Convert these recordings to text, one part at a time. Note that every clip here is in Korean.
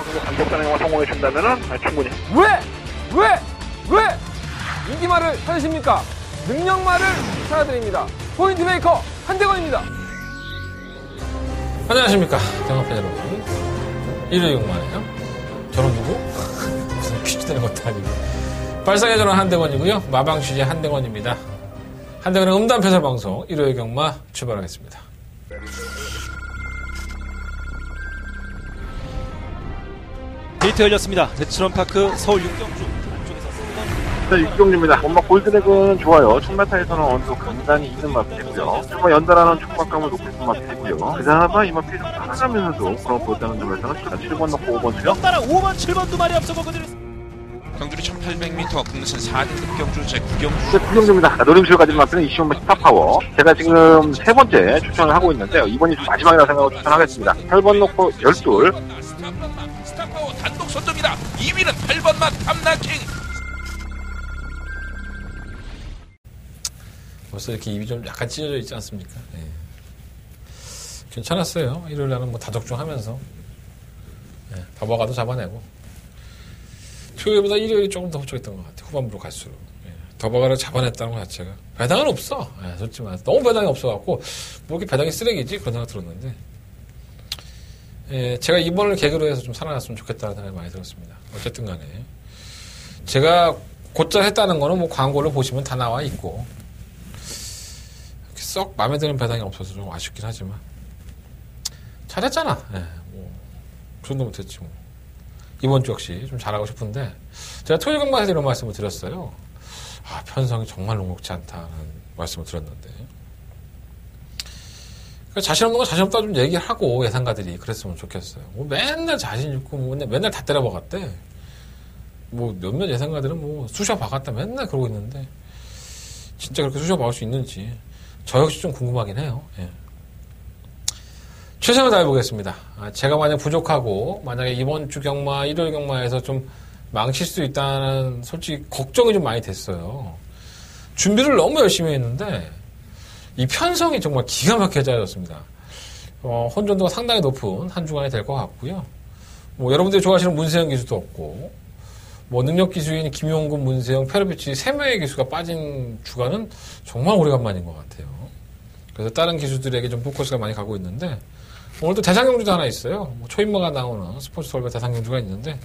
정도 간격 단행만 성공해 준다면은 충분히. 왜 인기말을 찾으십니까? 능력말을 찾아드립니다. 포인트 메이커 한대건입니다. 안녕하십니까 경합팬 여러분. 일요일만이에요. 저런 누구? 무슨 퀴즈 되는 것도 아니고. 발상의 전원 한대건이고요. 마방 취재 한대건입니다. 한대건의 음담패설 방송 일요일 경마 출발하겠습니다. 데이트 열렸습니다. 대치런파크 서울 육경주 안쪽에서 네, 육경주입니다. 엄마 골드레그는 좋아요. 총메타에서는 어느 정도 강단이 있는 마피고요. 정말 연달아는 촉박감을 놓고 있는 마피고요. 그나마 이 마피 좀 살아가면서도 그런 보다는 점에서는 7번 넣고 5번 주요. 연달아 5번, 7번 두 마리 앞서고 그들이 경주리 1800m 국내선 4등급 경주 제9경주. 네, 9경주입니다. 노림수를 가진 마피는 이시온마 스타파워. 제가 지금 세 번째 추천을 하고 있는데요. 이번이 좀 마지막이라고 생각하고 추천하겠습니다. 8번 넣고 12. 스타파워 단독 선두입니다. 2위는 8번 맛 탐나킹. 벌써 이렇게 입이 좀 약간 찢어져 있지 않습니까? 네. 괜찮았어요. 일요일날은 뭐 다적중하면서 네, 더버가도 잡아내고 토요일보다 일요일이 조금 더 흡족했던 것 같아요. 후반부로 갈수록 네, 더버가를 잡아냈다는 것 자체가 배당은 없어. 네, 좋지만 너무 배당이 없어갖고 뭐 이렇게 배당이 쓰레기지 그런 생각 들었는데 제가 이번을 계기로 해서 좀 살아났으면 좋겠다는 생각이 많이 들었습니다. 어쨌든 간에 제가 곧잘 했다는 거는 뭐 광고를 보시면 다 나와 있고 썩 마음에 드는 배당이 없어서 좀 아쉽긴 하지만 잘했잖아. 네, 뭐 그 정도면 됐지 뭐. 이번 주 역시 좀 잘하고 싶은데 제가 토요일 경마에서 이런 말씀을 드렸어요. 아, 편성이 정말 녹록지 않다는 말씀을 드렸는데 그러니까 자신 없는 건 자신 없다 좀 얘기하고 예상가들이 그랬으면 좋겠어요. 뭐 맨날 자신 있고 뭐 맨날 다 때려박았대. 뭐 몇몇 예상가들은 뭐 쑤셔 박았다 맨날 그러고 있는데 진짜 그렇게 쑤셔 박을 수 있는지 저 역시 좀 궁금하긴 해요. 예. 최선을 다해보겠습니다. 제가 만약 부족하고 만약에 이번 주 경마 일요일 경마에서 좀 망칠 수 있다는 솔직히 걱정이 좀 많이 됐어요. 준비를 너무 열심히 했는데 이 편성이 정말 기가 막히게 짜여졌습니다. 혼전도가 상당히 높은 한 주간이 될 것 같고요. 뭐 여러분들이 좋아하시는 문세영 기수도 없고 뭐 능력 기수인 김용근, 문세영, 페르비치 3명의 기수가 빠진 주간은 정말 오래간만인 것 같아요. 그래서 다른 기수들에게 좀 포커스가 많이 가고 있는데 오늘도 대상경주도 하나 있어요. 뭐 초인마가 나오는 스포츠 돌배 대상경주가 있는데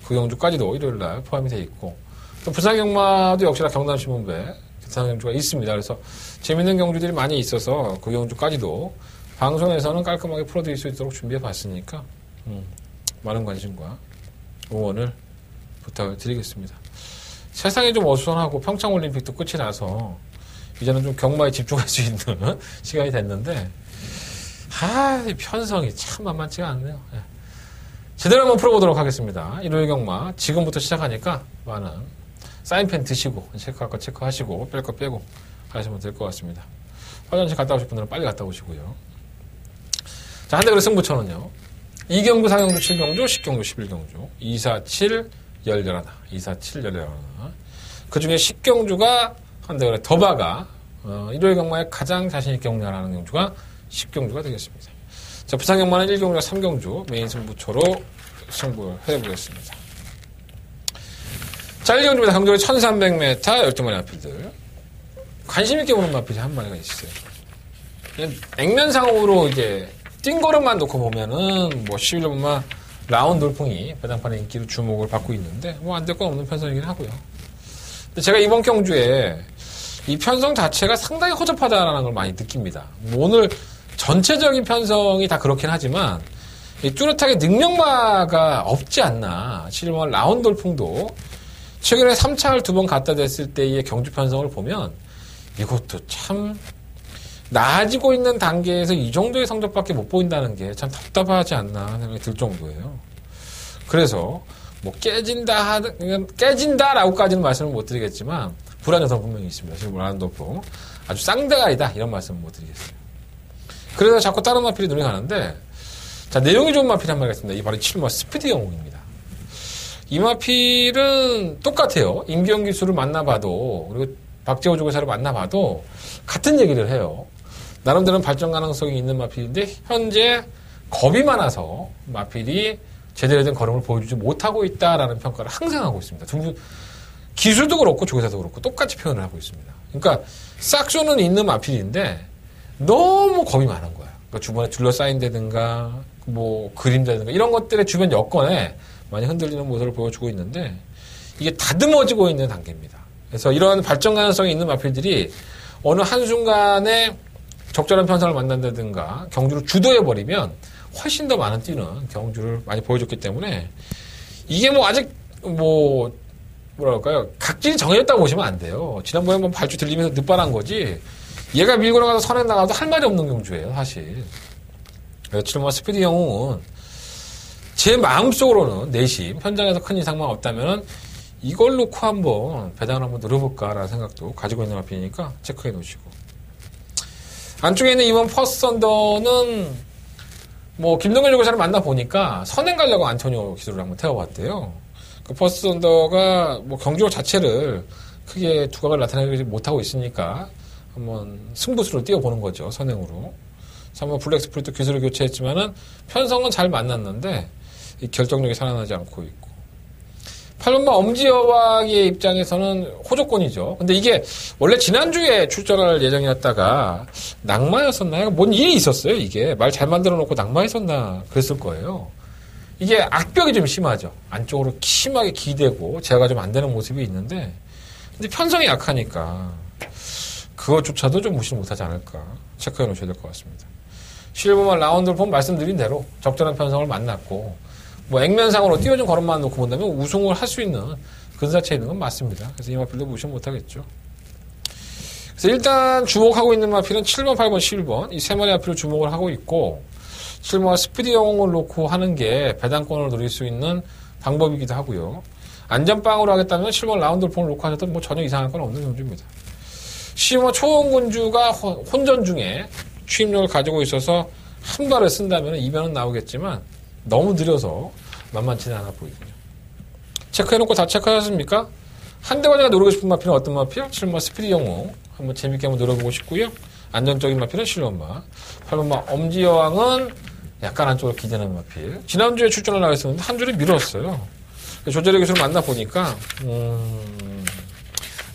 그 경주까지도 일요일날 포함이 돼 있고 또 부산경마도 역시나 경남신문배 대상경주가 있습니다. 그래서 재밌는 경주들이 많이 있어서 그 경주까지도 방송에서는 깔끔하게 풀어드릴 수 있도록 준비해 봤으니까 많은 관심과 응원을 부탁을 드리겠습니다. 세상이 좀 어수선하고 평창올림픽도 끝이 나서 이제는 좀 경마에 집중할 수 있는 시간이 됐는데 이 편성이 참 만만치가 않네요. 예. 제대로 한번 풀어보도록 하겠습니다. 일요일 경마 지금부터 시작하니까 많은 사인펜 드시고 체크할 거 체크하시고 뺄 거 빼고 하시면 될 것 같습니다. 화장실 갔다 오실 분들은 빨리 갔다 오시고요. 자, 한대그릇 승부처는요. 2경주, 4경주, 7경주, 10경주, 11경주 247, 11 247, 11 그 중에 10경주가 한대그릇 더바가 일요일 경마에 가장 자신있게 경량하는 경주가 10경주가 되겠습니다. 자, 부산 경마는 1경주와 3경주 메인 승부처로 승부를 해보겠습니다. 자, 1경주입니다. 강조의 1300m 12마리 마피들. 관심있게 보는 마피들 한 마리가 있어요. 그냥 액면상으로 이제 띵걸음만 놓고 보면은 뭐 11번마 라운 돌풍이 배당판의 인기로 주목을 받고 있는데 뭐 안 될 건 없는 편성이긴 하고요. 근데 제가 이번 경주에 이 편성 자체가 상당히 허접하다라는 걸 많이 느낍니다. 뭐 오늘 전체적인 편성이 다 그렇긴 하지만 뚜렷하게 능력마가 없지 않나. 실물 라운 돌풍도 최근에 3차를 2번 갖다 댔을 때의 경주 편성을 보면 이것도 참 나아지고 있는 단계에서 이 정도의 성적밖에 못 보인다는 게 참 답답하지 않나 생각이 들 정도예요. 그래서 뭐 깨진다라고까지는 말씀을 못 드리겠지만 불안 요소는 분명히 있습니다. 지금 라운 돌풍 아주 쌍대가리다 이런 말씀은 못 드리겠어요. 그래서 자꾸 다른 마필이 눈이 가는데 자, 내용이 좋은 마필이 한 마리가 있습니다. 이 바로 7마 스피드 영웅입니다. 이 마필은 똑같아요. 임기영 기수를 만나봐도 그리고 박재호 조교사를 만나봐도 같은 얘기를 해요. 나름대로는 발전 가능성이 있는 마필인데 현재 겁이 많아서 마필이 제대로 된 걸음을 보여주지 못하고 있다라는 평가를 항상 하고 있습니다. 기술도 그렇고 조계사도 그렇고 똑같이 표현을 하고 있습니다. 그러니까 싹수는 있는 마필인데 너무 겁이 많은 거야. 그러니까 주변에 둘러싸인다든가 뭐 그림자든가 이런 것들의 주변 여건에 많이 흔들리는 모습을 보여주고 있는데 이게 다듬어지고 있는 단계입니다. 그래서 이런 발전 가능성이 있는 마필들이 어느 한순간에 적절한 편성을 만난다든가 경주를 주도해버리면 훨씬 더 많은 뛰는 경주를 많이 보여줬기 때문에 이게 뭐 아직 뭐랄까요 각질이 정해졌다고 보시면 안 돼요. 지난번에 한번 발주 들리면서 늦발한 거지 얘가 밀고 나가서 선행 나가도 할 말이 없는 경주예요 사실. 그래서 7번 스피드 영웅은 제 마음속으로는 내심 현장에서 큰 이상만 없다면 이걸 놓고 한번 배당을 한번 노려볼까라는 생각도 가지고 있는 마필이니까 체크해 놓으시고 안쪽에 있는 이번 퍼스트 선더는 뭐 김동현 조교사를 만나보니까 선행 가려고 안토니오 기술을 한번 태워봤대요. 그 퍼스트 선더가 뭐 경주력 자체를 크게 두각을 나타내지 못하고 있으니까 한번 승부수를 띄워보는 거죠. 선행으로. 3번 블랙 스프리트 기술을 교체했지만은 편성은 잘 만났는데 이 결정력이 살아나지 않고 있고 8번마 엄지여왕의 입장에서는 호조권이죠. 근데 이게 원래 지난주에 출전할 예정이었다가 낙마였었나요? 뭔 일이 있었어요, 이게. 말 잘 만들어 놓고 낙마했었나 그랬을 거예요. 이게 악벽이 좀 심하죠. 안쪽으로 심하게 기대고 제어가 좀 안 되는 모습이 있는데 근데 편성이 약하니까 그것조차도 좀 무시 못하지 않을까 체크해 놓으셔야 될 것 같습니다. 실버만 라운드를 보면 말씀드린 대로 적절한 편성을 만났고 뭐 액면상으로 띄워준 걸음만 놓고 본다면 우승을 할 수 있는 근사체 있는 건 맞습니다. 그래서 이 마필도 무시 못하겠죠. 그래서 일단 주목하고 있는 마필은 7번, 8번, 11번 이 세 마리 마필을 주목을 하고 있고 7번 스피드 영웅을 놓고 하는 게 배당권을 노릴 수 있는 방법이기도 하고요. 안전빵으로 하겠다면 7번 라운드 폰을 놓고 하셔도 뭐 전혀 이상할 건 없는 경주입니다. 10번 초원군주가 혼전 중에 추임력을 가지고 있어서 한 발을 쓴다면 이변은 나오겠지만 너무 느려서 만만치는 않아 보이군요. 체크해놓고 다 체크하셨습니까? 한대관이가 노리고 싶은 마필은 어떤 마필? 7번 스피드 영웅 한번 재밌게 한번 노려보고 싶고요. 안정적인 마필은 실론마 8번마 엄지여왕은 약간 안쪽으로 기대는 마필. 지난주에 출전을 나갔었는데 한 줄에 밀었어요. 조재래 교수를 만나보니까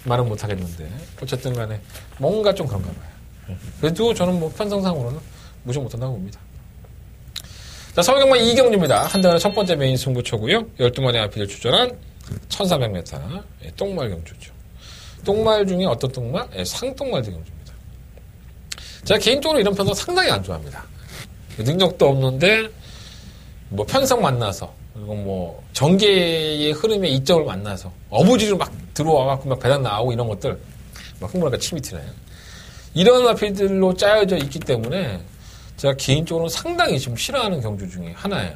말은 못하겠는데 어쨌든 간에 뭔가 좀 그런가 봐요. 그래도 저는 뭐 편성상으로는 무시 못한다고 봅니다. 자, 서울경마 이경주입니다. 한대관의 첫 번째 메인 승부처고요. 12마리 마필을 출전한 1400m 똥말 경주죠. 똥말 중에 어떤 똥말? 상똥말 경주입니다. 제가 개인적으로 이런 편성 상당히 안 좋아합니다. 능력도 없는데 뭐 편성 만나서 그리고 뭐 전개의 흐름의 이점을 만나서 어부지로 막 들어와갖고 막 배당 나오고 이런 것들 막 흥분하니까 침이 튀네요. 이런 마필들로 짜여져 있기 때문에 제가 개인적으로 상당히 좀 싫어하는 경주 중에 하나예요.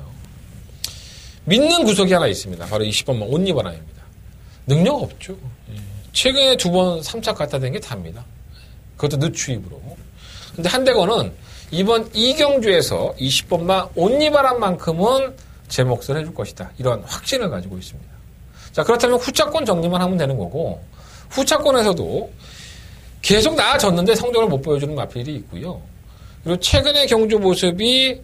믿는 구석이 하나 있습니다. 바로 20번만 온리바람입니다. 능력 없죠. 최근에 2번 3차 갖다 댄 게 답니다. 그것도 늦추입으로. 근데 한대건은 이번 이경주에서 20번만 온리바람만큼은 제 몫을 해줄 것이다. 이런 확신을 가지고 있습니다. 자, 그렇다면 후차권 정리만 하면 되는 거고 후차권에서도 계속 나아졌는데 성적을 못 보여주는 마필이 있고요. 그리고 최근의 경주 모습이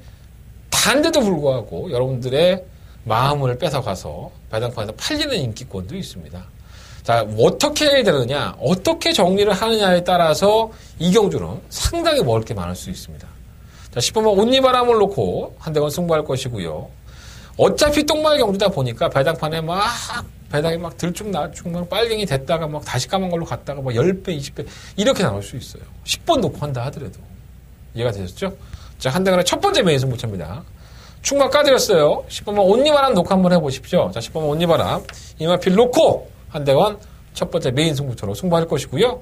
단데도 불구하고 여러분들의 마음을 뺏어가서 배당판에서 팔리는 인기권도 있습니다. 자, 어떻게 해야 되느냐, 어떻게 정리를 하느냐에 따라서 이 경주는 상당히 먹을 게 많을 수 있습니다. 자, 10번만 온리바람을 놓고 한 대건 승부할 것이고요. 어차피 똥말 경주다 보니까 배당판에 막 배당이 막 들쭉날쭉 막 빨갱이 됐다가 막 다시 까만 걸로 갔다가 막 10배, 20배 이렇게 나올 수 있어요. 10번 놓고 한다 하더라도. 이해가 되셨죠? 자, 한대건의 첫 번째 메인 승부처입니다. 충만 까드렸어요. 10번만 온리바람 놓고 한번 해보십시오. 자, 10번만 온리바람 이마필 놓고 한대건 첫 번째 메인 승부처로 승부할 것이고요.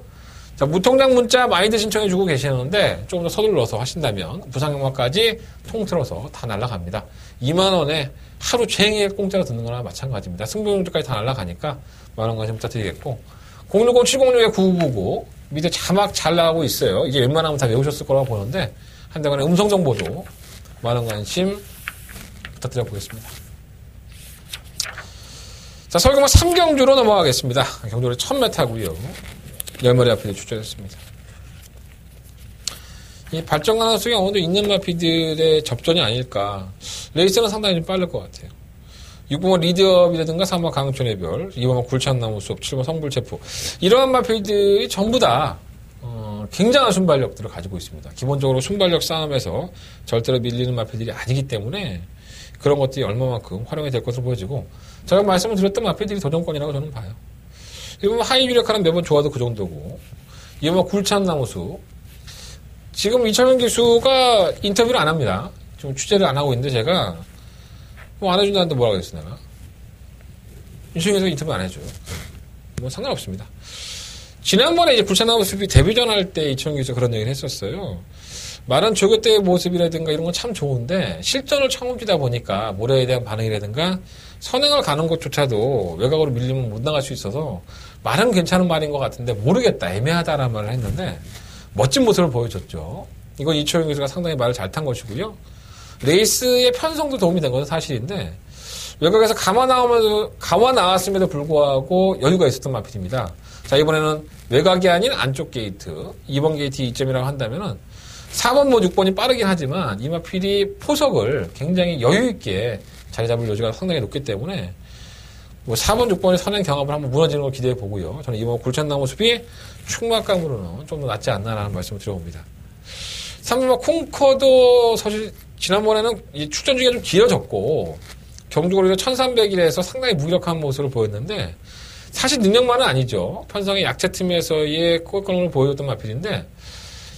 자, 무통장 문자 많이들 신청해주고 계시는데 조금 더 서둘러서 하신다면 부상영화까지 통틀어서 다 날아갑니다. 2만원에 하루 종일 공짜로 듣는 거나 마찬가지입니다. 승부용주까지 다 날아가니까 만원 관심 부탁드리겠고 060-706-9999 밑에 자막 잘 나가고 있어요. 이제 웬만하면 다 외우셨을 거라고 보는데 한대건의 음성정보도 많은 관심 부탁드려보겠습니다. 자, 서울경마 3경주로 넘어가겠습니다. 경주를 1000m고요. 10마리 마필이 출전했습니다. 이 발전 가능성이 어느 정도 있는 마필들의 접전이 아닐까. 레이스는 상당히 좀 빠를 것 같아요. 6번은 리드업이라든가 3번 강촌의 별, 2번은 굴찬나무 숲, 7번 성불체포. 이러한 마필들이 전부 다 굉장한 순발력들을 가지고 있습니다. 기본적으로 순발력 싸움에서 절대로 밀리는 마필들이 아니기 때문에 그런 것들이 얼마만큼 활용이 될 것으로 보여지고, 제가 말씀을 드렸던 마필들이 도전권이라고 저는 봐요. 1번 하이 유력하는 매번 좋아도 그 정도고, 2번 굴찬나무 숲. 지금 이철현 기수가 인터뷰를 안 합니다. 지금 취재를 안 하고 있는데 제가 뭐 안 해준다는데 뭐라고 했어 내가. 이철현 기수가 인터뷰 안 해줘요. 뭐 상관없습니다. 지난번에 이제 굴찬나무 숲이 데뷔전 할 때 이철현 기수가 그런 얘기를 했었어요. 말은 조교 때의 모습이라든가 이런 건 참 좋은데 실전을 처음 뛰다 보니까 모래에 대한 반응이라든가 선행을 가는 것조차도 외곽으로 밀리면 못 나갈 수 있어서 말은 괜찮은 말인 것 같은데 모르겠다, 애매하다라는 말을 했는데 멋진 모습을 보여줬죠. 이건 이철현 기수가 상당히 말을 잘 탄 것이고요. 레이스의 편성도 도움이 된 것은 사실인데 외곽에서 감아 나왔음에도 불구하고 여유가 있었던 마필입니다. 자, 이번에는 외곽이 아닌 안쪽 게이트, 2번 게이트 2점이라고 한다면은 4번 뭐 6번이 빠르긴 하지만 이 마필이 포석을 굉장히 여유있게 자리 잡을 여지가 상당히 높기 때문에 뭐 4번, 6번의 선행 경합을 한번 무너지는 걸 기대해 보고요. 저는 이번 굴찬나무 숲이 충막감으로는 좀 더 낫지 않나라는 말씀을 드려봅니다. 3번 콩커도 사실 지난번에는 이 출전 주기가 좀 길어졌고 경주거리도 1300일에서 상당히 무기력한 모습을 보였는데 사실 능력만은 아니죠. 편성의 약체 틈에서의 꼴권을 보여줬던 마필인데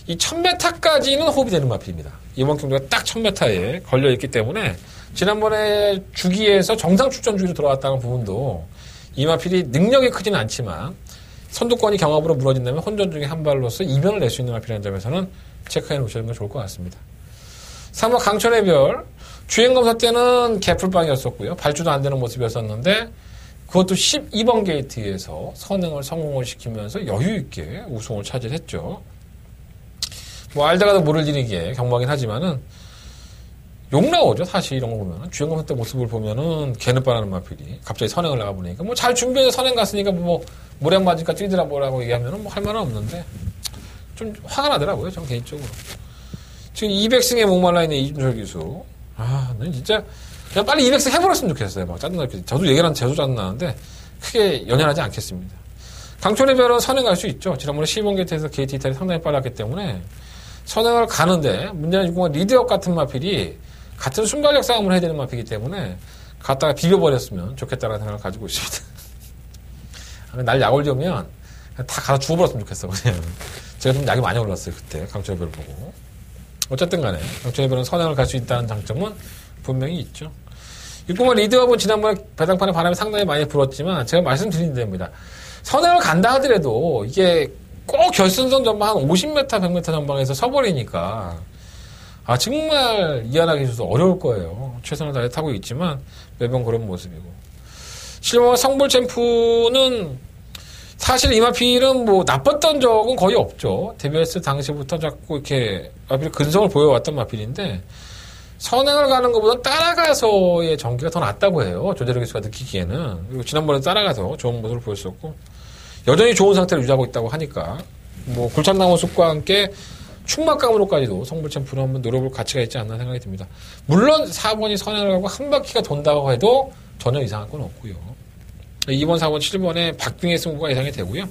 이 1000m까지는 호흡이 되는 마필입니다. 이번 경주가 딱 1000m에 걸려있기 때문에 지난번에 주기에서 정상 출전 주기로 돌아왔다는 부분도 이 마필이 능력이 크지는 않지만 선두권이 경합으로 무너진다면 혼전 중에 한 발로서 이변을 낼 수 있는 마필이라는 점에서는 체크해 놓으시는 게 좋을 것 같습니다. 3번 강천의 별, 주행검사 때는 개풀빵이었었고요. 발주도 안 되는 모습이었었는데 그것도 12번 게이트에서 선행을 성공을 시키면서 여유있게 우승을 차지했죠. 뭐 알다가도 모를 일이기에 경무하긴 하지만은 욕 나오죠. 사실 이런 거 보면은 주행검사 때 모습을 보면은 개느빠라는 마필이 갑자기 선행을 나가보니까 뭐 잘 준비해서 선행 갔으니까 뭐 모량 맞으니까 뛰더라 뭐라고 얘기하면은 뭐 할 말은 없는데 좀 화가 나더라고요. 전 개인적으로. 지금 200승에 목말라 있는 이준철 기수. 아, 난 진짜 그냥 빨리 200승 해버렸으면 좋겠어요. 막 짜증나게. 저도 얘기하는 제도 짜증나는데 크게 연연하지 않겠습니다. 강촌의 별은 선행 갈 수 있죠. 지난번에 12번 게이트에서 게이트 이탈이 상당히 빨랐기 때문에 선행을 가는데 문제는 6번 리드업 같은 마필이 같은 순발력 싸움을 해야 되는 마필이기 때문에 갔다가 비벼버렸으면 좋겠다는 생각을 가지고 있습니다. 날 약 올려면 다 가서 죽어버렸으면 좋겠어. 그냥. 제가 좀 약이 많이 올랐어요. 그때 강촌의 별을 보고. 어쨌든 간에 강촌의 별은 선행을 갈 수 있다는 장점은 분명히 있죠. 6번 리드업은 지난번에 배당판에 바람이 상당히 많이 불었지만 제가 말씀드린 데입니다. 선행을 간다 하더라도 이게 꼭 결승선 전방 한 50m, 100m 전방에서 서버리니까 아 정말 이해하기 있어서 어려울 거예요. 최선을 다해 타고 있지만 매번 그런 모습이고. 실버 성불 챔프는 사실 이 마필은 뭐 나빴던 적은 거의 없죠. 데뷔했을 당시부터 자꾸 이렇게 마필 근성을 보여왔던 마필인데 선행을 가는 것보다 따라가서의 전기가 더 낫다고 해요. 조재력 기수가 느끼기에는. 그리고 지난번에 따라가서 좋은 모습을 보였었고 여전히 좋은 상태를 유지하고 있다고 하니까 뭐 굴찬나무 숲과 함께 충막감으로까지도 성불 챔프를 한번 노려볼 가치가 있지 않나 생각이 듭니다. 물론 4번이 선행을 가고 한 바퀴가 돈다고 해도 전혀 이상한 건 없고요. 2번, 4번, 7번에 박빙의 승부가 예상이 되고요.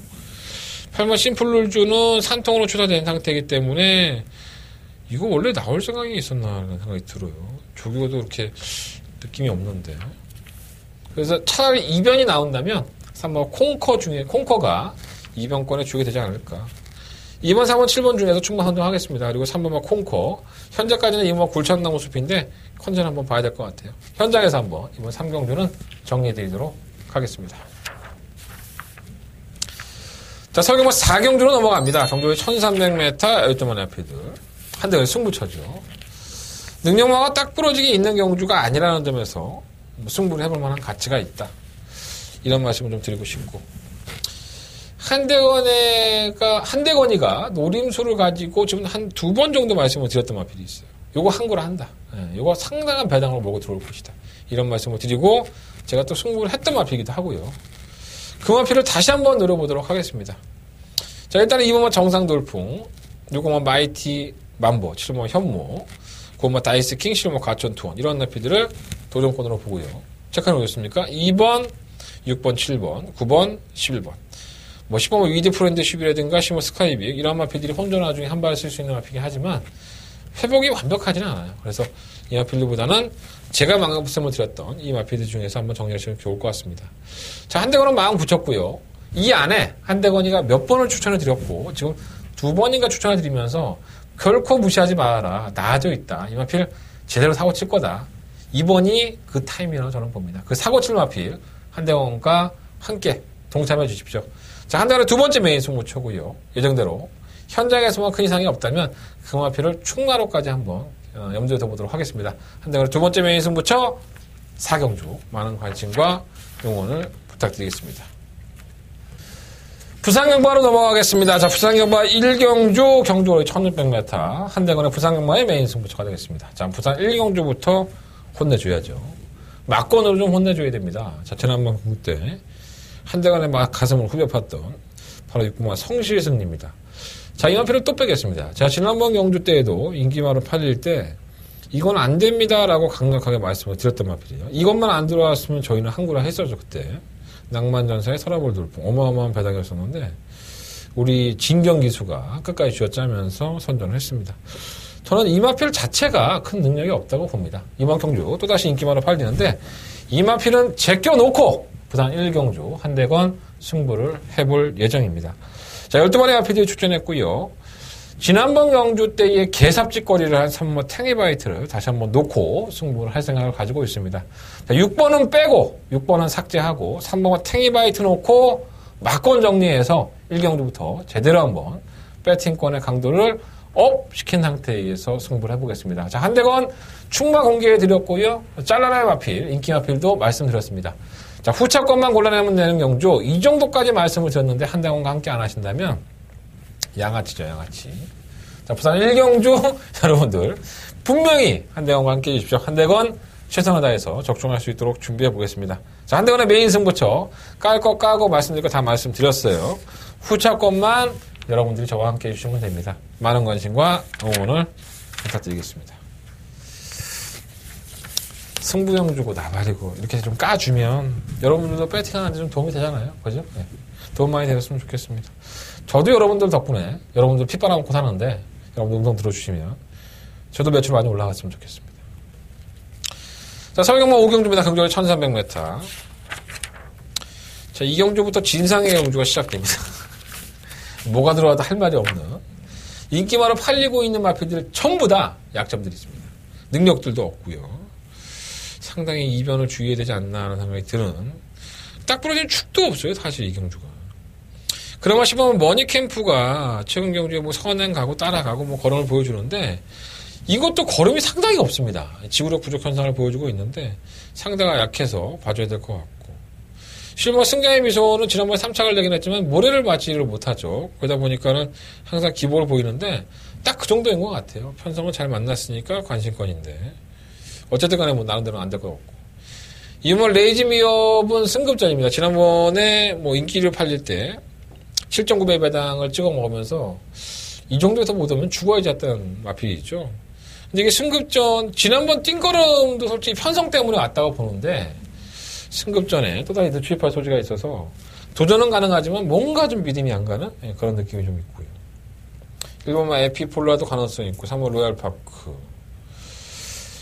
8번 심플룰주는 산통으로 추가된 상태이기 때문에 이거 원래 나올 생각이 있었나 하는 생각이 들어요. 조교도 그렇게 느낌이 없는데. 그래서 차라리 2변이 나온다면 3번 콩커가 2변권에 주게 되지 않을까. 2번, 4번, 7번 중에서 충분히 선정하겠습니다. 그리고 3번만 콩커. 현재까지는 2번 굴찬나무 숲인데 컨디션 한번 봐야 될 것 같아요. 현장에서 한번 이번 3경주는 정리해드리도록 하겠습니다. 자, 설경마 4경주로 넘어갑니다. 경주의 1300m 12번 에피드. 한대가 승부처죠. 능력마가 딱 부러지게 있는 경주가 아니라는 점에서 승부를 해볼 만한 가치가 있다. 이런 말씀을 좀 드리고 싶고. 한대건이가 노림수를 가지고 지금 한 2번 정도 말씀을 드렸던 마필이 있어요. 요거 항구를 한다. 요거 상당한 배당을 몰고 들어올 것이다. 이런 말씀을 드리고 제가 또 승부를 했던 마필이기도 하고요. 그 마필을 다시 한번 노려보도록 하겠습니다. 자, 일단은 2번만 정상돌풍, 6번만 마이티 만보, 7번만 현모, 9번만 다이스킹, 10번만 가천투원 이런 마필들을 도전권으로 보고요. 체크해 놓겠습니까? 2번, 6번, 7번, 9번, 11번. 뭐 10번 위드 프렌드 10이라든가 10번 스카이빅 이런 마필들이 혼전 와중에 한 발 쓸 수 있는 마필이긴 하지만 회복이 완벽하지는 않아요. 그래서 이 마필들보다는 제가 말씀을 드렸던 이 마필들 중에서 한번 정리하시면 좋을 것 같습니다. 자, 한대건은 마음 붙였고요. 이 안에 한대건이가 몇 번을 추천을 드렸고 지금 2번인가 추천을 드리면서 결코 무시하지 말아라. 나아져 있다. 이 마필 제대로 사고 칠 거다. 2번이 그 타임이라고 저는 봅니다. 그 사고 칠 마필 한대건과 함께 동참해 주십시오. 자, 한대건의 두 번째 메인 승부처고요. 예정대로 현장에서만 큰 이상이 없다면 그 마필을 충마로까지 한번 염두에 둬보도록 하겠습니다. 한대건의 두 번째 메인 승부처 4경주 많은 관심과 응원을 부탁드리겠습니다. 부산경마로 넘어가겠습니다. 자, 부산경마 1경주 경주거리 1600m 한대건의 부산경마의 메인 승부처가 되겠습니다. 자, 부산 1경주부터 혼내줘야죠. 막건으로 좀 혼내줘야 됩니다. 자, 지난번 그때 한대건의 막 가슴을 후벼 팠던 바로 6번마 성실승리입니다. 자, 이 마필을 또 빼겠습니다. 제가 지난번 경주 때에도 인기마로 팔릴 때 이건 안 됩니다라고 강력하게 말씀을 드렸던 마필이에요. 이것만 안 들어왔으면 저희는 항구라 했었죠, 그때. 낭만전사의 서라볼 돌풍 어마어마한 배당이었었는데 우리 진경기수가 끝까지 쥐어짜면서 선전을 했습니다. 저는 이 마필 자체가 큰 능력이 없다고 봅니다. 이번 경주 또다시 인기마로 팔리는데 이 마필은 제껴놓고 부산 1경주 한대건 승부를 해볼 예정입니다. 자, 12마리 마필들이 출전했고요. 지난번 경주 때의 개삽짓거리를 한 3번 탱이바이트를 다시 한번 놓고 승부를 할 생각을 가지고 있습니다. 자, 6번은 빼고 6번은 삭제하고 3번은 탱이바이트 놓고 막건 정리해서 1경주부터 제대로 한번 배팅권의 강도를 업 시킨 상태에 의해서 승부를 해보겠습니다. 자, 한대건 충마 공개해드렸고요. 짤라라의 마필, 인기 마필도 말씀드렸습니다. 자, 후차권만 골라내면 되는 경주 이 정도까지 말씀을 드렸는데 한대건과 함께 안 하신다면 양아치죠, 양아치. 자, 부산 1경주 여러분들 분명히 한대건과 함께 해주십시오. 한대건 최선을 다해서 적중할 수 있도록 준비해 보겠습니다. 자, 한대건의 메인 승부처 깔 거 까고 말씀드릴 거 다 말씀드렸어요. 후차권만 여러분들이 저와 함께 해주시면 됩니다. 많은 관심과 응원을 부탁드리겠습니다. 승부형 주고 나발이고 이렇게 좀 까주면 여러분들도 배팅하는데 좀 도움이 되잖아요. 그죠? 네. 도움 많이 되셨으면 좋겠습니다. 저도 여러분들 덕분에 여러분들 핏바람 먹고 사는데 여러분들 음성 들어주시면 저도 매출 많이 올라갔으면 좋겠습니다. 자, 서울경마 5경주입니다. 경주거리 1300m. 자, 이 경주부터 진상의 경주가 시작됩니다. 뭐가 들어와도 할 말이 없는 인기마로 팔리고 있는 마필들 전부 다 약점들이 있습니다. 능력들도 없고요. 상당히 이변을 주의해야 되지 않나 하는 생각이 드는 딱 부러진 축도 없어요. 사실 이 경주가. 그나마 싶으면 머니캠프가 최근 경주에 뭐 선행 가고 따라가고 뭐 걸음을 보여주는데 이것도 걸음이 상당히 없습니다. 지구력 부족 현상을 보여주고 있는데 상대가 약해서 봐줘야 될 것 같고 실버 승자의 미소는 지난번에 3착을 내긴 했지만 모래를 맞지를 못하죠. 그러다 보니까는 항상 기복을 보이는데 딱 그 정도인 것 같아요. 편성을 잘 만났으니까 관심권인데 어쨌든 간에 뭐 나름대로는 안 될 것 같고 이번 레이지 미업은 승급전입니다. 지난번에 뭐 인기를 팔릴 때 7.9배 배당을 찍어 먹으면서 이 정도에서 못 오면 죽어야지 했던 마필이 있죠. 근데 이게 승급전, 지난번 띵걸음도 솔직히 편성 때문에 왔다고 보는데 승급전에 또다시 투입할 소지가 있어서 도전은 가능하지만 뭔가 좀 믿음이 안 가는 그런 느낌이 좀 있고요. 1번마 에피폴라도 가능성이 있고 3번 로얄파크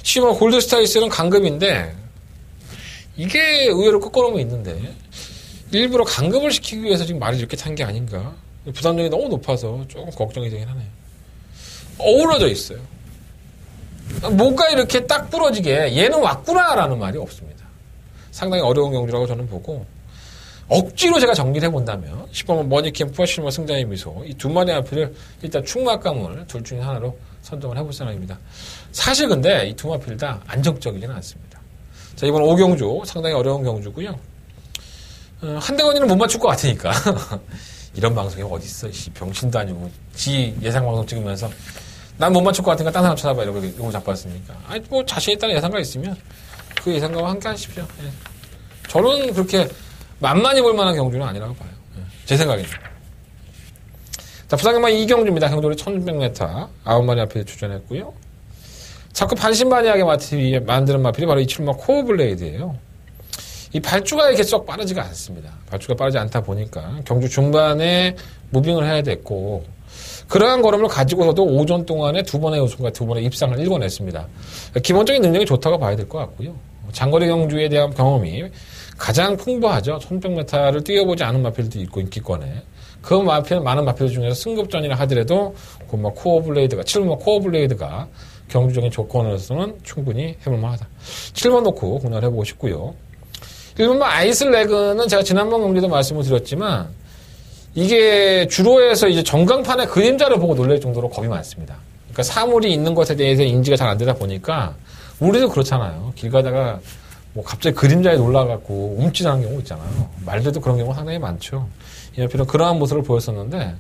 10번 골드스타이스는 강급인데 이게 의외로 끝걸음이 있는데 일부러 강급을 시키기 위해서 지금 말을 이렇게 탄 게 아닌가. 부담력이 너무 높아서 조금 걱정이 되긴 하네요. 어우러져 있어요. 뭔가 이렇게 딱 부러지게 얘는 왔구나라는 말이 없습니다. 상당히 어려운 경주라고 저는 보고 억지로 제가 정리를 해본다면 10번은 머니캠프와 실버 승자의 미소 이 두 마리 마필을 일단 충마감을 둘 중에 하나로 선정을 해볼 생각입니다. 사실 근데 이 두 마필 다 안정적이지는 않습니다. 자, 이번 5경주 상당히 어려운 경주고요. 한대건이는 못 맞출 것 같으니까 이런 방송이 어딨어. 병신도 아니고 지 예상 방송 찍으면서 난 못 맞출 것 같으니까 딴 사람 찾아봐 이러고 잡았으니까 아니 뭐 자신에 따른 예상가 있으면 그 예상가와 함께 하십시오. 예. 저는 그렇게 만만히 볼 만한 경주는 아니라고 봐요. 예. 제 생각입니다. 자, 부산경마 2경주입니다. 경주거리 1600m 9마리 앞에 출전했고요. 자꾸 반신반의하게 만드는 마필이 바로 이 7번 코어블레이드예요. 이 발주가 이렇게 썩 빠르지가 않습니다. 발주가 빠르지 않다 보니까 경주 중반에 무빙을 해야 됐고 그러한 걸음을 가지고서도 오전 동안에 2번의 우승과 2번의 입상을 읽어냈습니다. 기본적인 능력이 좋다고 봐야 될 것 같고요. 장거리 경주에 대한 경험이 가장 풍부하죠. 1600m를 뛰어보지 않은 마필도 있고 인기권에. 그 마필, 많은 마필 중에서 승급전이라 하더라도 뭐 코어 블레이드가 7번 코어 블레이드가 경주적인 조건으로서는 충분히 해볼만하다. 7번 놓고 공략을 해보고 싶고요. 1번만 아이슬레그는 제가 지난번 경기도 말씀을 드렸지만 이게 주로에서 이제 전광판의 그림자를 보고 놀랄 정도로 겁이 많습니다. 그러니까 사물이 있는 것에 대해서 인지가 잘 안 되다 보니까 우리도 그렇잖아요. 길 가다가 뭐 갑자기 그림자에 놀라갖고 움찔하는 경우 있잖아요. 말들도 그런 경우가 상당히 많죠. 이마필은 그러한 모습을 보였었는데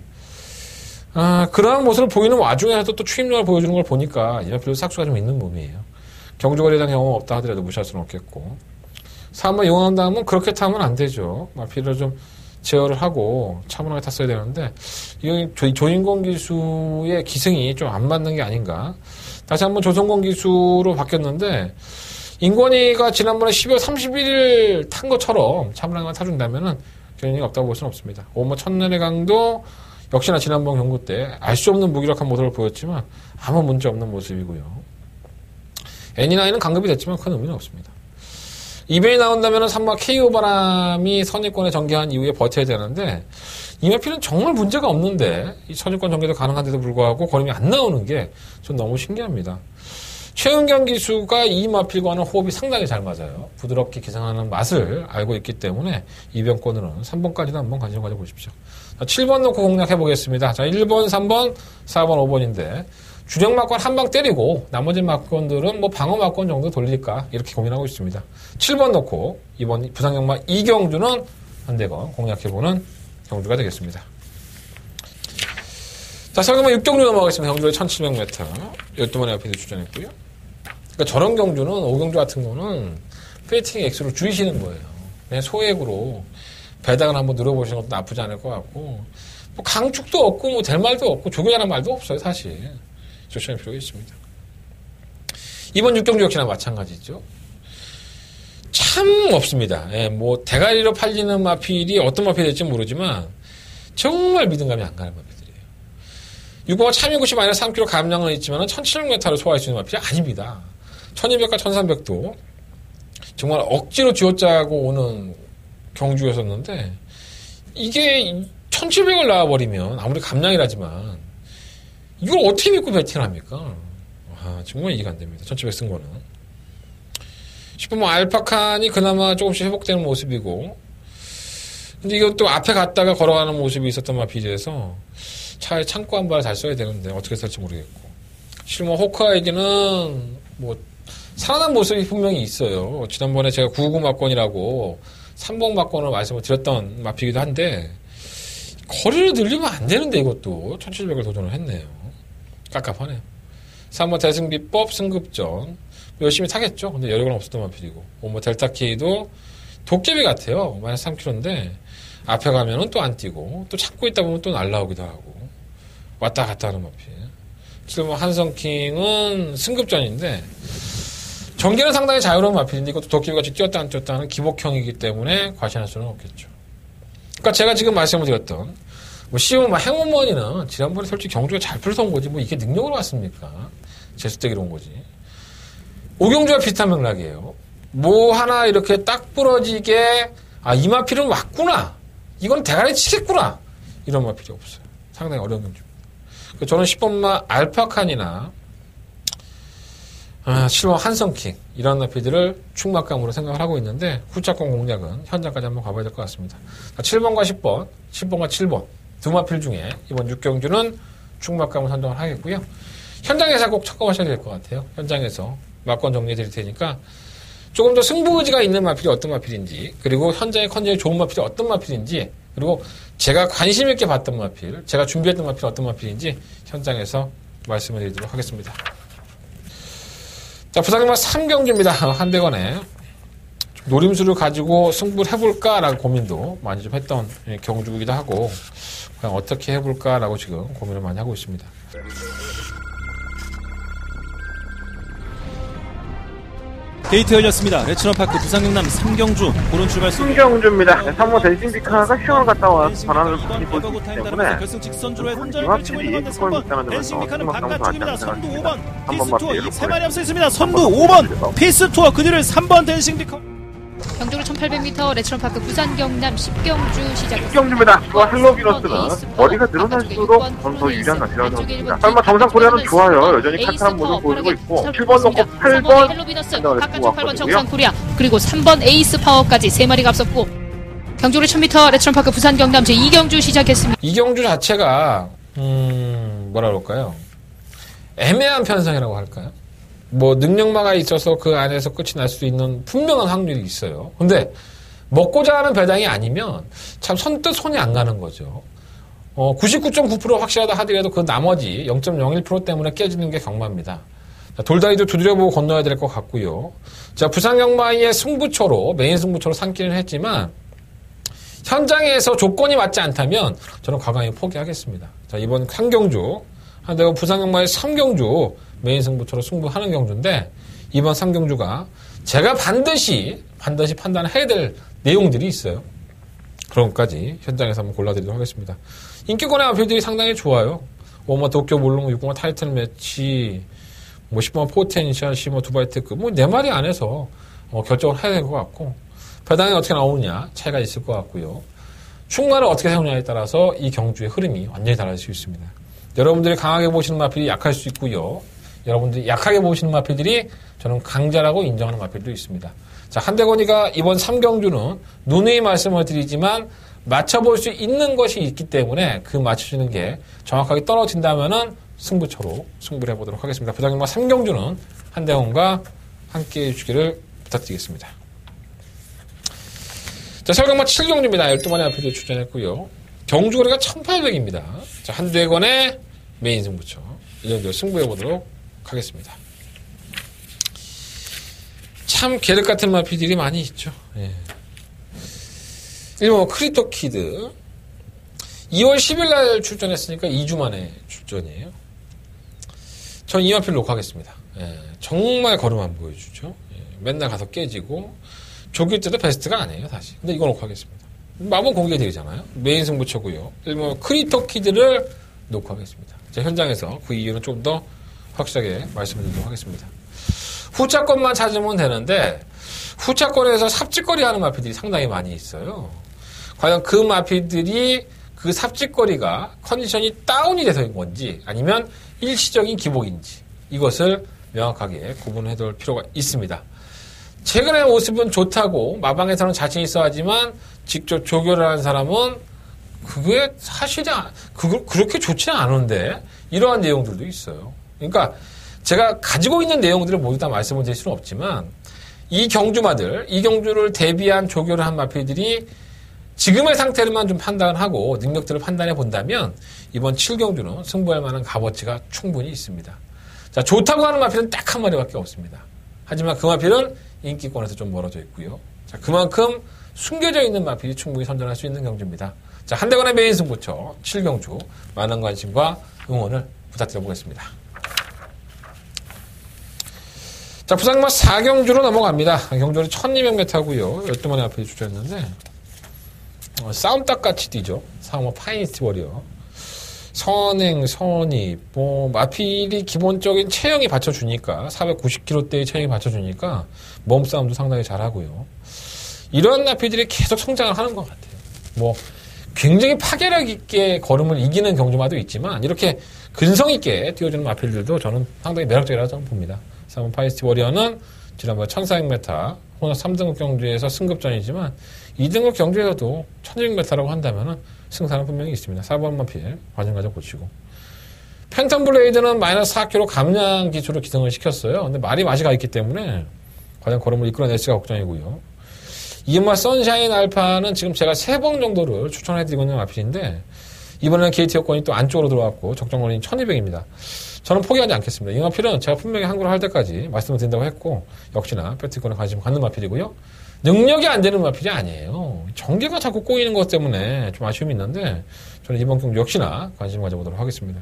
그러한 모습을 보이는 와중에서도 또 추임력을 보여주는 걸 보니까 이마필도 삭수가 좀 있는 몸이에요. 경주거리에 대한 경험 없다 하더라도 무시할 수는 없겠고 3번 이용한 다음은 그렇게 타면 안 되죠. 마필을 좀 제어를 하고 차분하게 탔어야 되는데 이건 조인권 기수의 기승이 좀 안 맞는 게 아닌가. 다시 한번 조성권 기수로 바뀌었는데 인권이가 지난번에 12월 31일 탄 것처럼 차분하게 타준다면은 견인이 없다고 볼 수는 없습니다. 오모 첫날의 강도 역시나 지난번 경고 때 알 수 없는 무기력한 모습을 보였지만 아무 문제 없는 모습이고요. N9는 강급이 됐지만 큰 의미는 없습니다. 이변이 나온다면 3마 KO 바람이 선입권에 전개한 이후에 버텨야 되는데 이마필은 정말 문제가 없는데 이 선입권 전개도 가능한데도 불구하고 걸음이 안 나오는 게 전 너무 신기합니다. 최은경 기수가 이 마필과는 호흡이 상당히 잘 맞아요. 부드럽게 기생하는 맛을 알고 있기 때문에 이변권으로는 3번까지도 한번 관심 가져보십시오. 자, 7번 놓고 공략해 보겠습니다. 자, 1번, 3번, 4번, 5번인데 주력 막권 한 방 때리고 나머지 막권들은 뭐 방어 막권 정도 돌릴까 이렇게 고민하고 있습니다. 7번 놓고 이번 부산경마 이경주는 한대건 공략해보는 경주가 되겠습니다. 자, 설경마 6경주 넘어가겠습니다. 경주의 1700m 12번의 앞에서 출전했고요. 그러니까 저런 경주는 5경주 같은 거는 페이팅 액수를 줄이시는 거예요. 그냥 소액으로 배당을 한번 늘어보시는 것도 나쁘지 않을 것 같고 뭐 강축도 없고 뭐 될 말도 없고 조교자라는 말도 없어요. 사실 조심할 필요가 있습니다. 이번 6경주 역시나 마찬가지죠. 참 없습니다. 예, 뭐 대가리로 팔리는 마필이 어떤 마필이 될지 모르지만 정말 믿음감이 안 가는 마필들이에요. 6번과 참이굿이 마이너스 3kg 감량은 있지만 1700m를 소화할 수 있는 마필이 아닙니다. 1200과 1300도 정말 억지로 쥐어짜고 오는 경주였었는데 이게 1700을 나와버리면 아무리 감량이라지만 이걸 어떻게 믿고 배팅을 합니까? 정말 이해가 안 됩니다. 1700 쓴 거는. 10번 뭐 알파칸이 그나마 조금씩 회복되는 모습이고 근데 이건 또 앞에 갔다가 걸어가는 모습이 있었던 마필이라서 차에 창고 한 발을 잘 써야 되는데 어떻게 쓸지 모르겠고 실뭐 호크아이기는 뭐 살아난 모습이 분명히 있어요. 지난번에 제가 999 막권이라고 3번 막권을 말씀을 드렸던 마필이기도 한데 거리를 늘리면 안 되는데 이것도 1700을 도전을 했네요. 깝깝하네요. 3번 대승비법 승급전 열심히 타겠죠. 근데 여력은 없었던 마필이고 뭐 델타K도 도깨비 같아요. 마이너스 3kg인데 앞에 가면은 또 안 뛰고 또 찾고 있다 보면 또 날라오기도 하고 왔다 갔다 하는 마필. 지금 한성킹은 승급전인데 전개는 상당히 자유로운 마필인데 이것도 도깨비같이 뛰었다 안 뛰었다 하는 기복형이기 때문에 과신할 수는 없겠죠. 그러니까 제가 지금 말씀을 드렸던 뭐 쉬운 행운머니는 지난번에 솔직히 경주가 잘 풀서 온 거지 뭐 이게 능력으로 왔습니까? 재수대기로 온 거지. 오경주와 비슷한 맥락이에요. 뭐 하나 이렇게 딱 부러지게 이 마필은 왔구나. 이건 대가리 치겠구나. 이런 마필이 없어요. 상당히 어려운 경주입니다. 저는 10번마 알파칸이나 7번 한성킹 이런 마필들을 충막감으로 생각을 하고 있는데 후차권 공략은 현장까지 한번 가봐야 될 것 같습니다. 7번과 10번, 10번과 7번 두 마필 중에 이번 6경주는 충막감을 선정을 하겠고요. 현장에서 꼭 점검하셔야 될 것 같아요. 현장에서 막권 정리해 드릴 테니까 조금 더 승부의지가 있는 마필이 어떤 마필인지 그리고 현장의 컨디션이 좋은 마필이 어떤 마필인지 그리고 제가 관심 있게 봤던 마필 제가 준비했던 마필이 어떤 마필인지 현장에서 말씀을 드리도록 하겠습니다. 자, 부산경마 3경주입니다. 한대건에 노림수를 가지고 승부를 해볼까라는 고민도 많이 좀 했던 경주이기도 하고 그냥 어떻게 해볼까라고 지금 고민을 많이 하고 있습니다. 게이트 열렸습니다. 레츠런파크 부산 경남 3경주 고른 출발 수. 신경주입니다. 3호 댄싱 비카가 시험을 갔다 와서 전환을 많이 벽하고 보여주기 타임 때문에 따라서 결승 직선주로의 혼자를 이마 펼치고 PD 있는 가운데 골 3번 못당하는 댄싱 비카는 점에서 바깥쪽입니다. 선두 5번 한 번만 피스투어 피해를 2-3마리 앞서 있습니다. 한 선두 번만 5번 피해를 피스투어 그 뒤를 3번 댄싱 비카. 경주로 1800m 레츠런파크 부산 경남 10경주 시작했습니다. 신경주입니다. 그 할로비너스는 머리가 늘어날수록 더 유리한 가치라고 생각합니다. 설마 정상 코리아는 좋아요. 여전히 카타한 모습을 보여주고 있고 7번 놓고 8번 헬로비너스 바깥쪽 8번 정상 코리아 그리고 3번 에이스 파워까지 3마리가 앞섰고 경주로 1000m 레츠런파크 부산 경남 제2경주 시작했습니다. 이 경주 자체가 뭐라 그럴까요? 애매한 편성이라고 할까요? 뭐 능력마가 있어서 그 안에서 끝이 날 수 있는 분명한 확률이 있어요. 근데 먹고자 하는 배당이 아니면 참 선뜻 손이 안 가는 거죠. 99.9% 확실하다 하더라도 그 나머지 0.01% 때문에 깨지는 게 경마입니다. 자, 돌다리도 두드려보고 건너야 될 것 같고요. 자, 부산 경마의 승부처로 메인 승부처로 삼기는 했지만 현장에서 조건이 맞지 않다면 저는 과감히 포기하겠습니다. 자, 이번 3경주 한대원 부산 경마의 3경주 메인 승부처로 승부하는 경주인데 이번 3경주가 제가 반드시 판단해야 될 내용들이 있어요. 그런 것까지 현장에서 한번 골라드리도록 하겠습니다. 인기권의 마필들이 상당히 좋아요. 도쿄 몰롱 6번 타이틀 매치, 10번 포텐셜, 15 두바이 테크, 4마리 안에서 결정을 해야 될 것 같고 배당이 어떻게 나오느냐 차이가 있을 것 같고요. 충마를 어떻게 세우냐에 따라서 이 경주의 흐름이 완전히 달라질 수 있습니다. 여러분들이 강하게 보시는 마필이 약할 수 있고요. 여러분들이 약하게 보시는 마필들이 저는 강자라고 인정하는 마필도 있습니다. 자, 한대건이가 이번 3경주는 누누이 말씀을 드리지만 맞춰볼 수 있는 것이 있기 때문에 그 맞춰주는 게 정확하게 떨어진다면은 승부처로 승부를 해보도록 하겠습니다. 부장님과 3경주는 한대건과 함께 해주시기를 부탁드리겠습니다. 자, 서울경마 7경주입니다. 12마리 마필이 출전했고요. 경주거리가 1800입니다. 자, 한대건의 메인 승부처. 이 정도 승부해보도록 하겠습니다. 참 계륵 같은 마피들이 많이 있죠. 예. 1번 크리토 키드 2월 10일 날 출전했으니까 2주 만에 출전이에요. 전 이 마필 녹화하겠습니다. 예. 정말 걸음 안 보여주죠. 예. 맨날 가서 깨지고 조길 때도 베스트가 아니에요 사실. 근데 이거 녹화하겠습니다. 마법 공개되잖아요. 메인 승부처고요. 1번 크리토 키드를 녹화하겠습니다. 제 현장에서 그 이유는 좀 더 확실하게 말씀드리도록 하겠습니다. 후차권만 찾으면 되는데 후차권에서 삽질거리 하는 마피들이 상당히 많이 있어요. 과연 그 마피들이 그 삽질거리가 컨디션이 다운이 돼서인 건지 아니면 일시적인 기복인지 이것을 명확하게 구분해둘 필요가 있습니다. 최근의 모습은 좋다고 마방에서는 자신 있어 하지만 직접 조교를 하는 사람은 그게 사실이 그렇게 좋지는 않은데 이러한 내용들도 있어요. 그러니까 제가 가지고 있는 내용들을 모두 다 말씀을 드릴 수는 없지만 이 경주마들, 이 경주를 대비한 조교를 한 마필들이 지금의 상태를만 좀 판단하고 능력들을 판단해 본다면 이번 7경주는 승부할 만한 값어치가 충분히 있습니다. 자, 좋다고 하는 마필은 딱 한 마리밖에 없습니다. 하지만 그 마필은 인기권에서 좀 멀어져 있고요. 자, 그만큼 숨겨져 있는 마필이 충분히 선전할 수 있는 경주입니다. 자, 한대건의 메인 승부처 7경주 많은 관심과 응원을 부탁드려보겠습니다. 자, 부산경마 4경주로 넘어갑니다. 경주는 1200m고요. 12마리 앞에 주저했는데 싸움닭같이 뛰죠. 상호 파이니스트 워리어. 선행, 선입, 마필이 기본적인 체형이 받쳐주니까 490kg대의 체형이 받쳐주니까 몸싸움도 상당히 잘하고요. 이런 마필들이 계속 성장을 하는 것 같아요. 굉장히 파괴력 있게 걸음을 이기는 경주마도 있지만 이렇게 근성 있게 뛰어주는 마필들도 저는 상당히 매력적이라고 저는 봅니다. 3번 파이스트 워리어는 지난번 1400m 혼합 3등급 경주에서 승급전이지만 2등급 경주에서도 1200m라고 한다면 승산은 분명히 있습니다. 4번 마필 관심 가져 보시고 팬텀 블레이드는 마이너스 4kg 감량 기초로 기승을 시켰어요. 근데 말이 맛이 가 있기 때문에 과연 걸음을 이끌어낼지가 걱정이고요. 이마 선샤인 알파는 지금 제가 3번 정도를 추천해드리고 있는 마필인데 이번에는 게이트 여건이 또 안쪽으로 들어왔고 적정거리는 1200입니다. 저는 포기하지 않겠습니다. 이 마필은 제가 분명히 한국을 할 때까지 말씀을 드린다고 했고 역시나 배트권에 관심 갖는 마필이고요. 능력이 안 되는 마필이 아니에요. 전개가 자꾸 꼬이는 것 때문에 좀 아쉬움이 있는데 저는 이번 경주 역시나 관심 가져보도록 하겠습니다.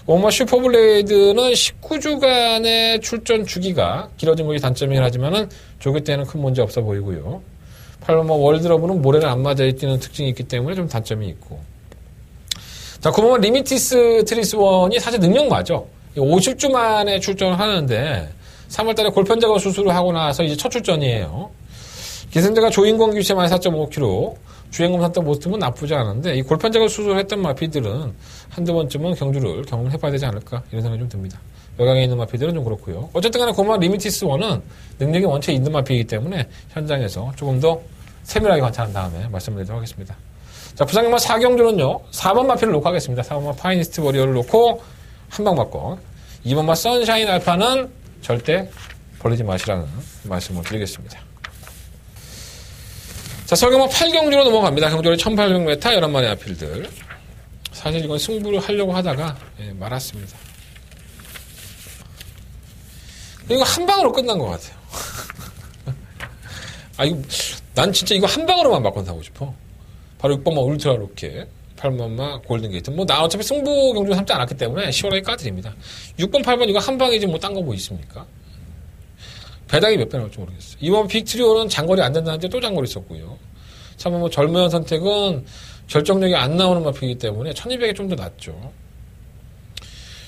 오마 슈퍼블레이드는 19주간의 출전 주기가 길어진 것이 단점이긴 하지만은 조개 때는 큰 문제 없어 보이고요. 8번마 월드러브는 모래를 안 맞아 뛰는 특징이 있기 때문에 좀 단점이 있고. 자, 9번마 리미티스 트리스원이 사실 능력마죠. 50주 만에 출전을 하는데 3월달에 골편작업 수술을 하고 나서 이제 첫 출전이에요. 기생자가 조인권 규체만 4.5kg, 주행검 샀던 모습은 나쁘지 않은데 이 골편작업 수술을 했던 마피들은 한두 번쯤은 경주를 경험해봐야 되지 않을까 이런 생각이 좀 듭니다. 외곽에 있는 마피들은 좀 그렇고요. 어쨌든 간에 고마 리미티스 1은 능력이 원체 있는 마피이기 때문에 현장에서 조금 더 세밀하게 관찰한 다음에 말씀드리도록 하겠습니다. 자, 부상경마 4경주는요. 4번 마피를 놓고 하겠습니다. 4번마 파이니스트 워리어를 놓고 한방 맞고 2번마 선샤인 알파는 절대 벌리지 마시라는 말씀을 드리겠습니다. 자, 설경마 8경주로 넘어갑니다. 경주를 1800m 11마리 아필들. 사실 이건 승부를 하려고 하다가 말았습니다. 이거 한 방으로 끝난 것 같아요. 난 진짜 이거 한 방으로만 바꿔서 하고 싶어. 바로 6번마 울트라 로켓, 8번마 골든 게이트. 나 어차피 승부 경주 삼지 않았기 때문에 시원하게 까드립니다. 6번, 8번 이거 한 방이지 딴 거 뭐 있습니까? 배당이 몇 배 나올지 모르겠어요. 이번 빅트리오는 장거리 안 된다는데 또 장거리 썼고요. 3번 젊은 선택은 결정력이 안 나오는 마피이기 때문에 1200이 좀 더 낫죠.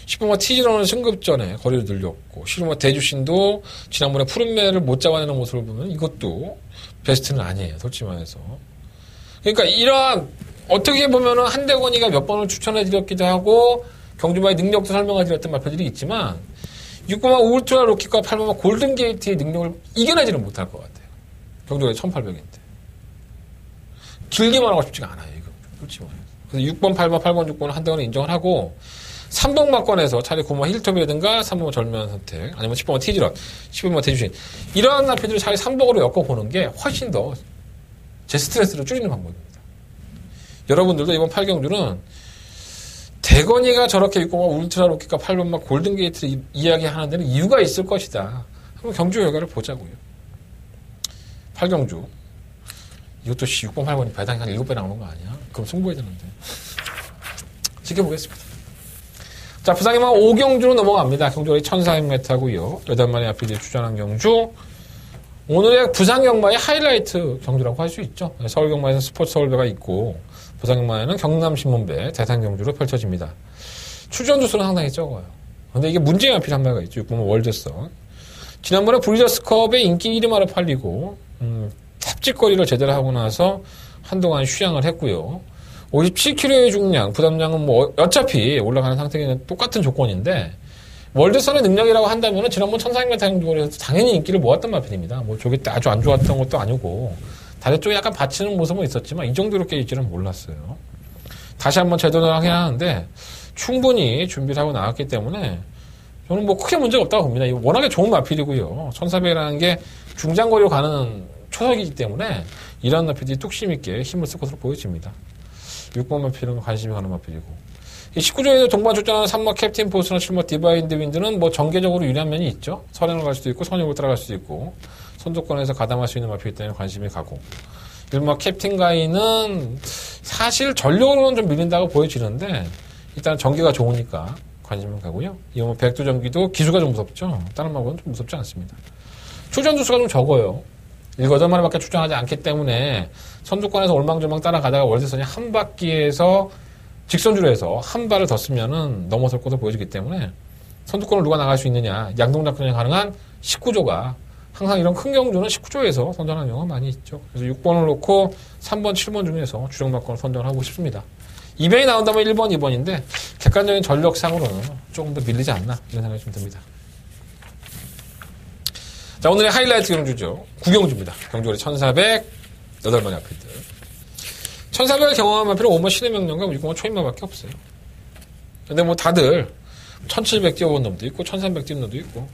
10번 티지런은 승급 전에 거리를 늘렸고 11번 대주신도 지난번에 푸른매를 못 잡아내는 모습을 보면 이것도 베스트는 아니에요. 솔직히 말해서. 그러니까 이러한 어떻게 보면은 한대건이가 몇 번을 추천해 드렸기도 하고 경주마의 능력도 설명해 드렸던 마표들이 있지만 6번마 울트라 로켓과 8번마 골든 게이트의 능력을 이겨내지는 못할 것 같아요. 경주가 1800인데. 길게만 하고 싶지가 않아요, 이거. 솔직히 말해서. 그래서 6번, 8번, 8번, 6번은 한대건을 인정을 하고 3번 막권에서 차라리 9번마 힐톱이라든가 3번마 절묘한 선택 아니면 10번마 티지런, 11번마 대주신 이러한 마표들을 차라리 3번으로 엮어보는 게 훨씬 더 제 스트레스를 줄이는 방법입니다. 여러분들도 이번 8경주는 대건이가 저렇게 6번마 울트라 로켓과 8번마 골든 게이트를 이야기하는 데는 이유가 있을 것이다. 한번 경주 결과를 보자고요. 8경주. 이것도 6번, 8번이 배당이 한 7배 나오는 거 아니야? 그럼 승부해야 되는데. 지켜보겠습니다. 자, 부상의만 5경주로 넘어갑니다. 경주가 1400m고요. 8마리 앞에 출전한 경주. 오늘의 부산경마의 하이라이트 경주라고 할 수 있죠. 서울경마에는 스포츠 서울배가 있고 부산경마에는 경남신문배 대산경주로 펼쳐집니다. 출전 주수는 상당히 적어요. 근데 이게 문제의 마필 한 마리가 있죠. 6번 월드선. 지난번에 브리저스컵의 인기 1위마로 팔리고 탑직거리를 제대로 하고 나서 한동안 휴양을 했고요. 57kg의 중량, 부담량은 어차피 올라가는 상태는 똑같은 조건인데 월드선의 능력이라고 한다면 지난번 1400m 경주에서 당연히 인기를 모았던 마필입니다. 저게 아주 안 좋았던 것도 아니고 다리 쪽에 약간 받치는 모습은 있었지만 이 정도로 깨질지는 몰랐어요. 다시 한번 재도전을 하긴 하는데 충분히 준비를 하고 나왔기 때문에 저는 크게 문제가 없다고 봅니다. 워낙에 좋은 마필이고요. 1400이라는 게 중장거리로 가는 초석이기 때문에 이런 마필이 뚝심 있게 힘을 쓸 것으로 보여집니다. 6번 마필은 관심이 가는 마필이고 19조에서 동반 출전하는 3마 캡틴 포스나 7마 디바인드 윈드는 전개적으로 유리한 면이 있죠. 선행을 갈 수도 있고 선역을 따라갈 수도 있고 선두권에서 가담할 수 있는 마필이기 때문에 관심이 가고 1마 캡틴 가이는 사실 전력으로는 좀 밀린다고 보여지는데 일단 전개가 좋으니까 관심이 가고요. 2마 백두 전기도 기수가 좀 무섭죠. 다른 마하고는 좀 무섭지 않습니다. 출전 두수가 좀 적어요. 7마리밖에 출전하지 않기 때문에 선두권에서 올망졸망 따라가다가 월드선이 한 바퀴에서 직선주로 해서 한 발을 더 쓰면은 넘어설 것으로 보여지기 때문에 선두권을 누가 나갈 수 있느냐 양동작전이 가능한 19조가 항상 이런 큰 경주는 19조에서 선전하는 경우가 많이 있죠. 그래서 6번을 놓고 3번, 7번 중에서 주력마권을 선전하고 싶습니다. 2번이 나온다면 1번, 2번인데 객관적인 전력상으로는 조금 더 밀리지 않나 이런 생각이 좀 듭니다. 자, 오늘의 하이라이트 경주죠. 9경주입니다. 경주거리 1400 8마리 앞필들. 1400을 경험한 마필은 5번 신의 명령과 6번 초인마밖에 없어요. 근데 다들 1700 뛰어본 놈도 있고 1300 뛰는 놈도 있고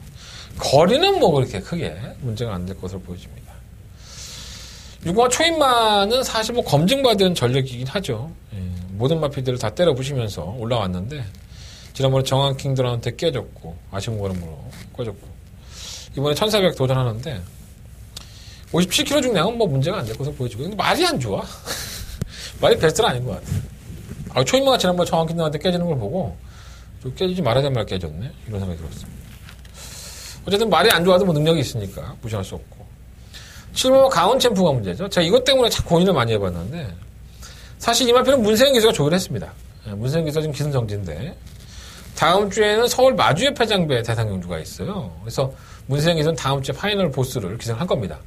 거리는 그렇게 크게 문제가 안 될 것으로 보여집니다. 6번 초인마는 사실 검증받은 전력이긴 하죠. 모든 마필들을 다 때려부시면서 올라왔는데 지난번에 정한킹들한테 깨졌고 아쉬운 걸음으로 꺼졌고 이번에 1400 도전하는데 57kg 중량은 문제가 안 될 것으로 보여지고 근데 말이 안 좋아. 말이 베스트는 아닌 것 같아. 초인마가 지난번에 정한킹들한테 깨지는 걸 보고 깨지지 말아야 말 깨졌네. 이런 생각이 들었습니다. 어쨌든 말이 안 좋아도 뭐 능력이 있으니까 무시할 수 없고. 7번 강원 챔프가 문제죠. 제가 이것 때문에 참 고민을 많이 해봤는데 사실 이 마피는 문세영 기수가 조율을 했습니다. 문세영 기수가 지금 기승정지인데 다음 주에는 서울 마주의 패장배 대상 경주가 있어요. 그래서 문세영 기수는 다음 주에 파이널 보스를 기승할 겁니다.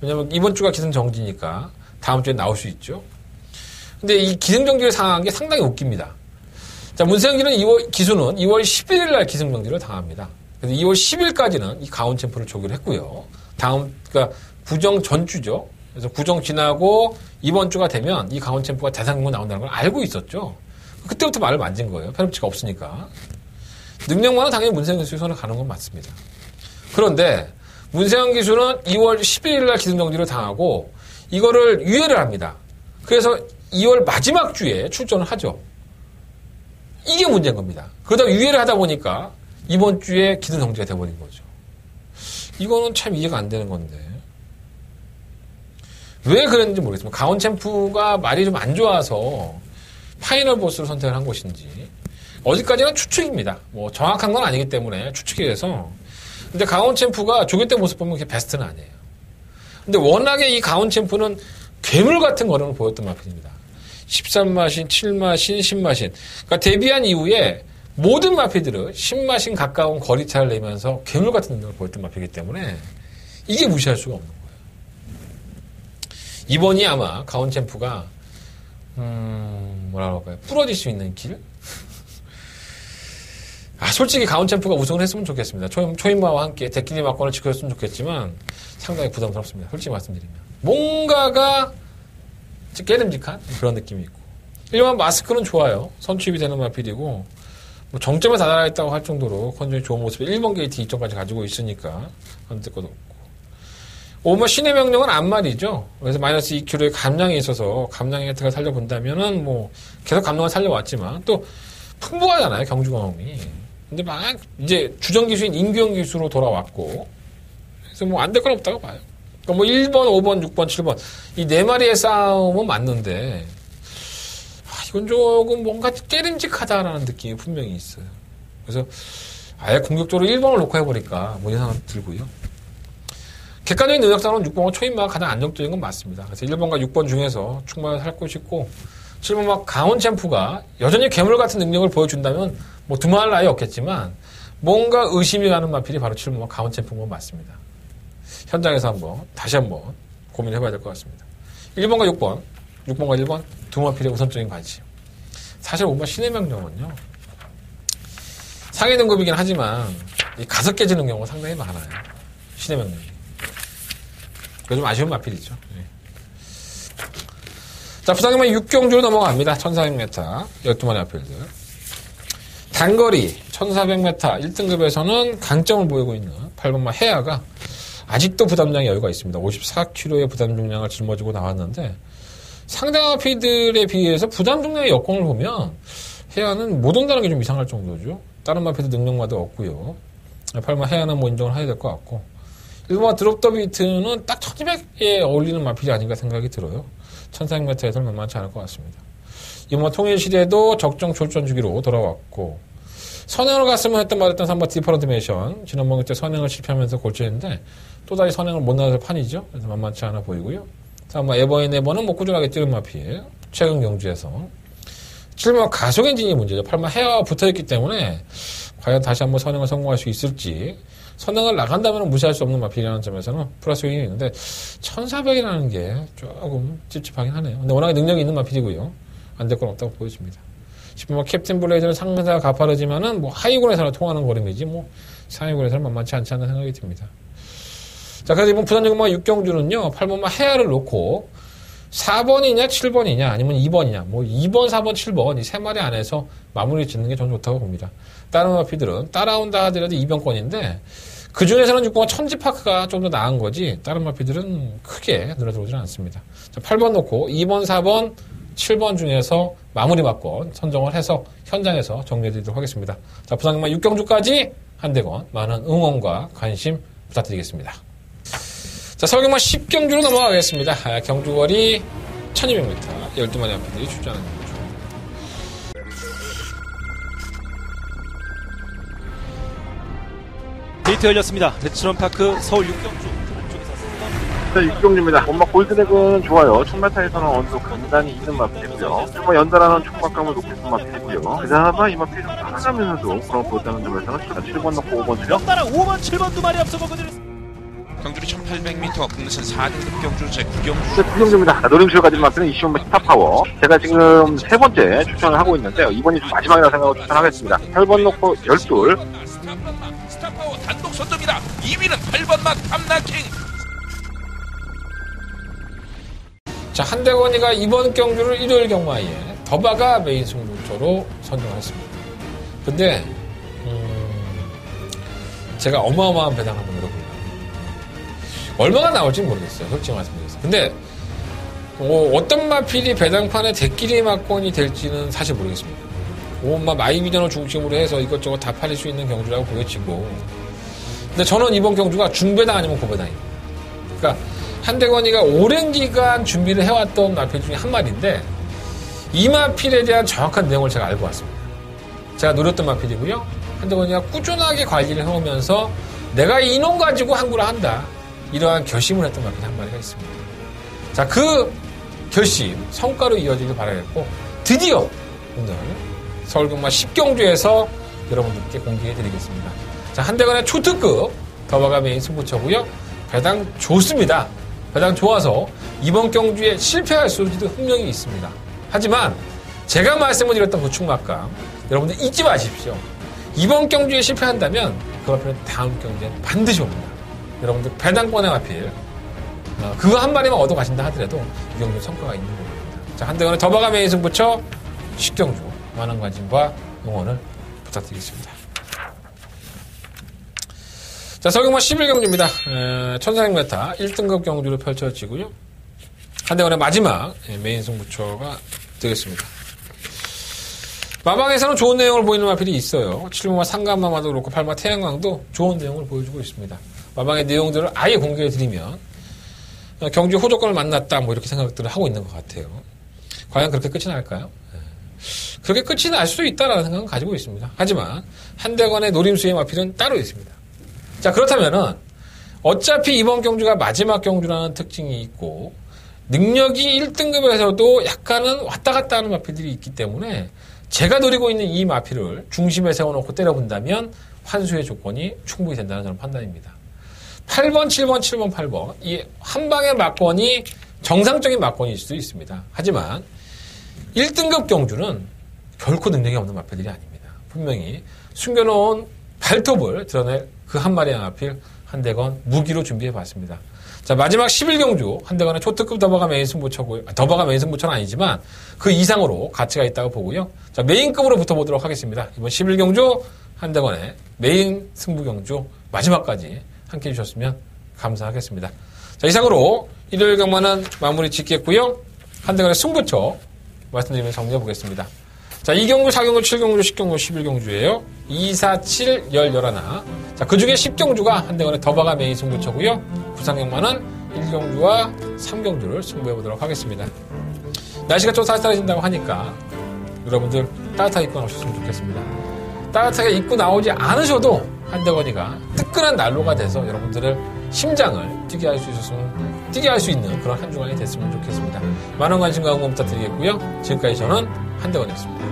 왜냐면 이번 주가 기승정지니까 다음 주에 나올 수 있죠. 근데 이 기승정지를 당한 게 상당히 웃깁니다. 자, 문세영 기수는 2월 11일 날 기승정지를 당합니다. 그래서 2월 10일까지는 이 가온 챔프를 조율했고요. 그러니까 구정 전주죠. 그래서 구정 지나고 이번 주가 되면 이 가온 챔프가 대상으로 나온다는 걸 알고 있었죠. 그때부터 말을 만진 거예요. 페널티가 없으니까. 능력만은 당연히 문세영 기수의 손에 가는 건 맞습니다. 그런데 문세영 기수는 2월 11일 날 기승정지를 당하고 이거를 유예를 합니다. 그래서 2월 마지막 주에 출전을 하죠. 이게 문제인 겁니다. 그러다 유예를 하다 보니까 이번 주에 기승정지가 돼버린 거죠. 이거는 참 이해가 안 되는 건데 왜 그랬는지 모르겠습니다. 가온 챔프가 말이 좀 안 좋아서 파이널 보스를 선택을 한 것인지 어디까지나 추측입니다. 뭐 정확한 건 아니기 때문에 추측이 돼서 근데 가온 챔프가 조교 때 모습 보면 그게 베스트는 아니에요. 근데 워낙에 이 가온 챔프는 괴물 같은 거름을 보였던 마필입니다. 13마신, 7마신, 10마신. 그러니까 데뷔한 이후에 모든 마필들은 10마신 가까운 거리차를 내면서 괴물 같은 능력을 보였던 마필이기 때문에 이게 무시할 수가 없는 거예요. 이번이 아마 가온 챔프가 뭐라고 할까요? 부러질 수 있는 길? 솔직히 가온 챔프가 우승을 했으면 좋겠습니다. 초인마와 함께 데끼니 막권을 지켜줬으면 좋겠지만 상당히 부담스럽습니다. 솔직히 말씀드리면. 뭔가가 깨름직한 그런 느낌이 있고. 일반 마스크는 좋아요. 선취입이 되는 마필이고 뭐 정점에 다다라했다고 할 정도로 컨디션이 좋은 모습에 1번 게이트 2점까지 가지고 있으니까 안될 것도 없고. 오버 신의 명령은 안 말이죠. 그래서 마이너스 2kg의 감량이 있어서 감량의 혜택을 살려본다면은 뭐 계속 감량을 살려왔지만 또 풍부하잖아요. 경주 경험이. 근데 막 이제 주전 기수인 임규영 기수로 돌아왔고 그래서 뭐 안 될 건 없다고 봐요. 그러니까 뭐 1번, 5번, 6번, 7번 이 네 마리의 싸움은 맞는데 이건 조금 뭔가 깨름직하다라는 느낌이 분명히 있어요. 그래서 아예 공격적으로 1번을 놓고 해버릴까 뭐 이런 생각 들고요. 객관적인 능력상으로는 6번과 초인마가 가장 안정적인 건 맞습니다. 그래서 1번과 6번 중에서 충분히 살고 싶고 7번과 강원 챔프가 여전히 괴물 같은 능력을 보여준다면 뭐 두말할 나위 없겠지만 뭔가 의심이 가는 마필이 바로 7번과 강원 챔프인 건 맞습니다. 현장에서 다시 한번 고민해봐야 될 것 같습니다. 1번과 6번, 6번과 1번 두 마필의 우선적인 관심. 사실 5번 신의 명령은요. 상위 등급이긴 하지만 이 가서 깨지는 경우가 상당히 많아요. 신의 명령이. 그게 좀 아쉬운 마필이죠. 네. 자, 부상경마 6경주로 넘어갑니다. 1400m 12마리 마필들. 단거리 1400m 1등급에서는 강점을 보이고 있는 8번마 해야가 아직도 부담량의 여유가 있습니다. 54kg의 부담 중량을 짊어지고 나왔는데 상대방 마필들에 비해서 부담 중량의 여건을 보면 해야는 못 온다는 게 좀 이상할 정도죠. 다른 마필들 능력마다 없고요. 8번마 해야는 뭐 인정을 해야 될 것 같고 1번마 드롭 더 비트는 딱 1200에 어울리는 마필이 아닌가 생각이 들어요. 1400m에서는 만만치 않을 것 같습니다. 이번 통일시대도 적정 출전 주기로 돌아왔고 선행을 갔으면 했던 말했던 3번 디퍼런트 메이션 지난번 그때 선행을 실패하면서 골치했는데 또다시 선행을 못 나갈 판이죠. 그래서 만만치 않아 보이고요. 3번 에버인 에버는 뭐 꾸준하게 뛰는 마필 최근 경주에서 7번 가속 엔진이 문제죠. 8번 해와 붙어있기 때문에 과연 다시 한번 선행을 성공할 수 있을지 선행을 나간다면 무시할 수 없는 마필이라는 점에서는 플러스 요인이 있는데 1400이라는 게 조금 찝찝하긴 하네요. 근데 워낙에 능력이 있는 마필이고요. 안 될 건 없다고 보여집니다. 10번 캡틴 블레이드는 상대가 가파르지만은 뭐 하위군에서는 통하는 거름이지 뭐 상위군에서는 만만치 않지 않는 생각이 듭니다. 자, 그래서 이번 부산중공마 6경주는요 8번마 해야를 놓고 4번이냐 7번이냐 아니면 2번이냐 뭐 2번 4번 7번 이 세 마리 안에서 마무리 짓는 게 전 좋다고 봅니다. 다른 마피들은 따라온다 하더라도 2번권인데 그 중에서는 6번과 천지파크가 좀 더 나은 거지 다른 마피들은 크게 늘어들어오지는 않습니다. 자, 8번 놓고 2번 4번 7번 중에서 마무리 막권 선정을 해서 현장에서 정리해드리도록 하겠습니다. 자, 부산경마 6경주까지 한대건 많은 응원과 관심 부탁드리겠습니다. 자, 서울경마 10경주로 넘어가겠습니다. 경주거리 1200m 12마리 마필들이 출전하는 경주. 스타트 열렸습니다. 레츠런파크 서울 6경주. 자, 육경주입니다. 골드렉은 좋아요. 총메타에서는 어느덧 강단이 있는 마필이고요. 연달아는 총각감을 높이는 마필이고요. 그나마 이 마필이 좀 따라가면서도 그런 보다는 점에서는 7번 넣고 5번 주죠. 연달아 5번, 7번 두 마리 앞서고 경주리 1800m 국내선 4등급 경주 제9경주. 네, 9경주입니다. 노림수를 가진 마필은 이시온마 스타파워. 제가 지금 세 번째 추천을 하고 있는데요. 이번이 좀 마지막이라 생각하고 추천하겠습니다. 8번 넣고 12. 스타파워 단독 선두입니다. 2위는 8번 맛 탐나킹. 자, 한대건이가 이번 경주를 일요일 경마에 더바가 메인 승부처로 선정했습니다. 근데 제가 어마어마한 배당 한번 물어봅니다. 얼마가 나올지 모르겠어요. 솔직히 말씀드려서. 근데 어떤 마필이 배당판에 대끼리 막건이 될지는 사실 모르겠습니다. 마이비전을 중심으로 해서 이것저것 다 팔릴 수 있는 경주라고 보여지고, 근데 저는 이번 경주가 중배당 아니면 고배당입니다. 그러니까 한대건이가 오랜 기간 준비를 해왔던 마필 중에 한 마리인데, 이 마필에 대한 정확한 내용을 제가 알고 왔습니다. 제가 노렸던 마필이고요. 한대건이가 꾸준하게 관리를 해오면서 내가 이놈 가지고 항구를 한다, 이러한 결심을 했던 마필이 한 마리가 있습니다. 자, 그 결심 성과로 이어지길 바라겠고, 드디어 오늘 서울경마 10경주에서 여러분들께 공개해드리겠습니다. 자, 한대건의 초특급 더바가 메인 승부처고요. 배당 좋습니다. 배당 좋아서 이번 경주에 실패할 수도 분명히 있습니다. 하지만 제가 말씀을 드렸던 보충막감 여러분들 잊지 마십시오. 이번 경주에 실패한다면 그 앞에는 다음 경주에는 반드시 옵니다. 여러분들 배당권의 마필 그거 한 마리만 얻어 가신다 하더라도 이 경주 성과가 있는 겁니다. 자, 한대건의 더바가 메인 승부처 10경주 많은 관심과 응원을 부탁드리겠습니다. 자, 서경마 11경주입니다. 1600m 1등급 경주로 펼쳐지고요. 한대건의 마지막 메인 승부처가 되겠습니다. 마방에서는 좋은 내용을 보이는 마필이 있어요. 7마 상감마마도 그렇고 8마 태양광도 좋은 내용을 보여주고 있습니다. 마방의 내용들을 아예 공개해드리면 경주 호조권을 만났다 이렇게 생각들을 하고 있는 것 같아요. 과연 그렇게 끝이 날까요? 그렇게 끝이 날 수도 있다라는 생각은 가지고 있습니다. 하지만 한대건의 노림수의 마필은 따로 있습니다. 자, 그렇다면은 어차피 이번 경주가 마지막 경주라는 특징이 있고 능력이 1등급에서도 약간은 왔다 갔다 하는 마필들이 있기 때문에 제가 노리고 있는 이 마필을 중심에 세워놓고 때려본다면 환수의 조건이 충분히 된다는 저는 판단입니다. 8번, 7번, 7번, 8번 이 한 방의 막건이 정상적인 막건일 수도 있습니다. 하지만 1등급 경주는 결코 능력이 없는 마필들이 아닙니다. 분명히 숨겨놓은 발톱을 드러낼 그 한 마리의 마필 한대건 무기로 준비해봤습니다. 자, 마지막 11경주 한대건의 초특급 더바가 메인 승부처고요. 더바가 메인 함정부처는 아니지만 그 이상으로 가치가 있다고 보고요. 자, 메인급으로 붙어보도록 하겠습니다. 이번 11경주 한대건의 메인 승부경주 마지막까지 함께 해주셨으면 감사하겠습니다. 자, 이상으로 일요일 경마는 마무리 짓겠고요. 한대건의 승부처 말씀드리면서 정리해보겠습니다. 자, 2경주, 4경주, 7경주, 10경주, 11경주예요. 2, 4, 7, 10, 11. 자, 그 중에 10경주가 한대건의 더바가 메인 승부처고요. 부산경마는 1경주와 3경주를 승부해보도록 하겠습니다. 날씨가 좀 쌀쌀해진다고 하니까 여러분들 따뜻하게 입고 나오셨으면 좋겠습니다. 따뜻하게 입고 나오지 않으셔도 한대건이가 뜨끈한 난로가 돼서 여러분들을 심장을 뛰게 할 수 있는 그런 한 주간이 됐으면 좋겠습니다. 많은 관심과 응원 부탁드리겠고요. 지금까지 저는 한대건이었습니다.